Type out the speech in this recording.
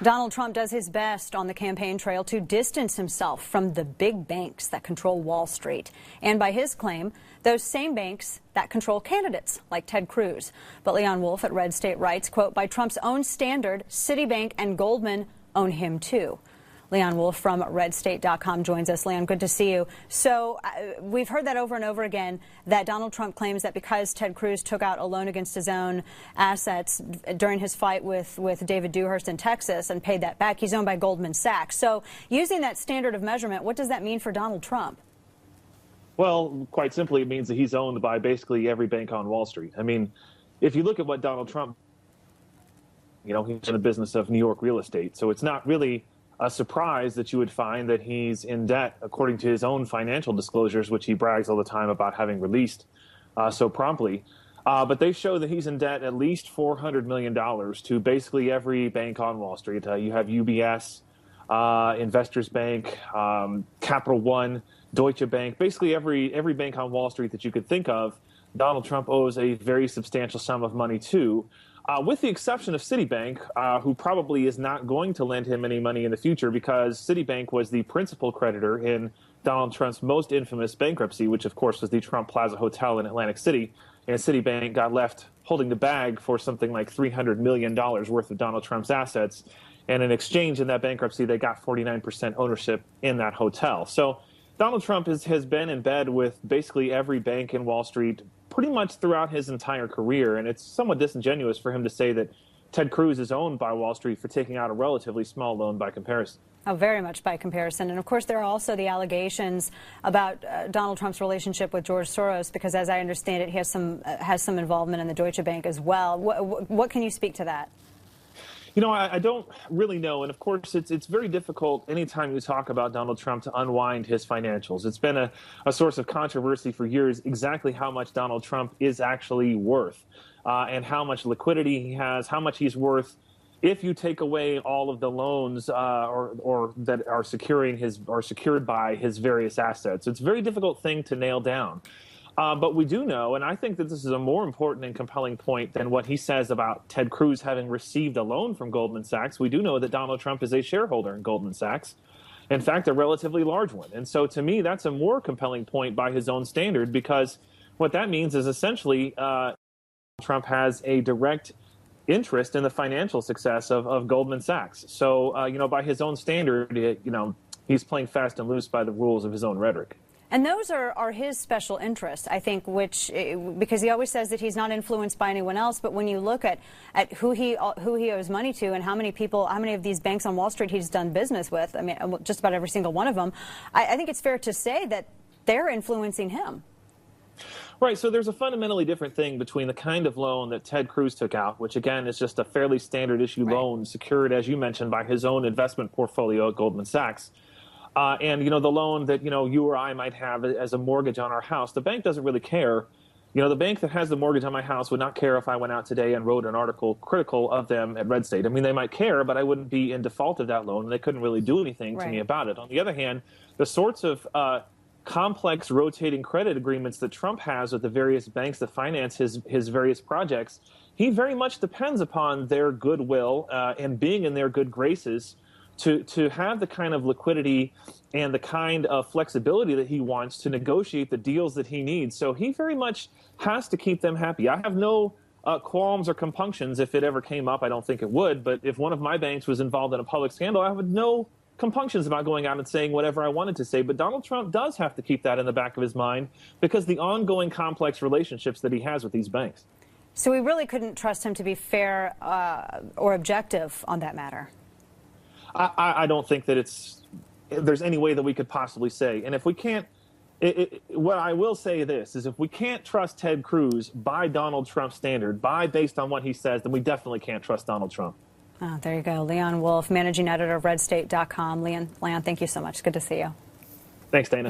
Donald Trump does his best on the campaign trail to distance himself from the big banks that control Wall Street. And by his claim, those same banks that control candidates like Ted Cruz. But Leon Wolf at Red State writes, quote, by Trump's own standard, Citibank and Goldman own him too. Leon Wolf from RedState.com joins us. Leon, good to see you. So we've heard that over and over again, that Donald Trump claims that because Ted Cruz took out a loan against his own assets during his fight with David Dewhurst in Texas and paid that back, he's owned by Goldman Sachs. So using that standard of measurement, what does that mean for Donald Trump? Well, quite simply, it means that he's owned by basically every bank on Wall Street. I mean, if you look at what Donald Trump, he's in the business of New York real estate. So it's not really a surprise that you would find that he's in debt, according to his own financial disclosures, which he brags all the time about having released so promptly. But they show that he's in debt at least $400 million to basically every bank on Wall Street. You have UBS, Investors Bank, Capital One, Deutsche Bank, basically every bank on Wall Street that you could think of, Donald Trump owes a very substantial sum of money to. With the exception of Citibank, who probably is not going to lend him any money in the future because Citibank was the principal creditor in Donald Trump's most infamous bankruptcy, which, of course, was the Trump Plaza Hotel in Atlantic City. And Citibank got left holding the bag for something like $300 million worth of Donald Trump's assets. And in exchange in that bankruptcy, they got 49% ownership in that hotel. So Donald Trump has been in bed with basically every bank in Wall Street pretty much throughout his entire career, and it's somewhat disingenuous for him to say that Ted Cruz is owned by Wall Street for taking out a relatively small loan by comparison. Oh, very much by comparison. And of course, there are also the allegations about Donald Trump's relationship with George Soros, because as I understand it, he has some involvement in the Deutsche Bank as well. What can you speak to that? I don't really know. And of course, it's very difficult anytime you talk about Donald Trump to unwind his financials. It's been a source of controversy for years exactly how much Donald Trump is actually worth and how much liquidity he has, how much he's worth if you take away all of the loans or that are secured by his various assets. It's a very difficult thing to nail down. But we do know, and I think that this is a more important and compelling point than what he says about Ted Cruz having received a loan from Goldman Sachs. We do know that Donald Trump is a shareholder in Goldman Sachs, in fact, a relatively large one. And so to me, that's a more compelling point by his own standard, because what that means is essentially Trump has a direct interest in the financial success of Goldman Sachs. So, by his own standard, he's playing fast and loose by the rules of his own rhetoric. And those are his special interests, I think, because he always says that he's not influenced by anyone else. But when you look at who he owes money to and how many of these banks on Wall Street he's done business with, I mean, just about every single one of them, I think it's fair to say that they're influencing him. Right. So there's a fundamentally different thing between the kind of loan that Ted Cruz took out, which, again, is just a fairly standard issue loan secured, as you mentioned, by his own investment portfolio at Goldman Sachs. And, the loan that, you or I might have as a mortgage on our house, the bank doesn't really care. The bank that has the mortgage on my house would not care if I went out today and wrote an article critical of them at Red State. I mean, they might care, but I wouldn't be in default of that loan, and they couldn't really do anything to me about it. On the other hand, the sorts of complex rotating credit agreements that Trump has with the various banks that finance his various projects, he very much depends upon their goodwill and being in their good graces to have the kind of liquidity and the kind of flexibility that he wants to negotiate the deals that he needs. So he very much has to keep them happy. I have no qualms or compunctions if it ever came up. I don't think it would. But if one of my banks was involved in a public scandal, I have no compunctions about going out and saying whatever I wanted to say. But Donald Trump does have to keep that in the back of his mind because the ongoing complex relationships that he has with these banks. So we really couldn't trust him to be fair or objective on that matter. I don't think that there's any way that we could possibly say. And if we can't, what I will say this is if we can't trust Ted Cruz by Donald Trump's standard, based on what he says, then we definitely can't trust Donald Trump. Oh, there you go. Leon Wolf, managing editor of RedState.com. Leon, thank you so much. Good to see you. Thanks, Dana.